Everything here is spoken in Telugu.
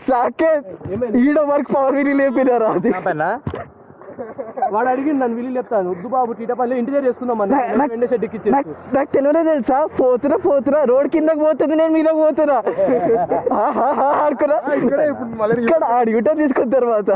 సాకేత్ ఈడ వరకు పవర్ వీలు లేపినారా అది వాడు అడిగింది నన్ను వీళ్ళు చెప్తాను వద్దు బాబు టీటపల్లి ఇంటిదే చేసుకుందాం నాకు తెలియదే తెలుసా పోతున్నా రోడ్ కిందకి పోతుంది నేను మీద పోతున్నా ఆడుకున్నా ఇక్కడ ఆడి యూటర్న్ తీసుకున్న తర్వాత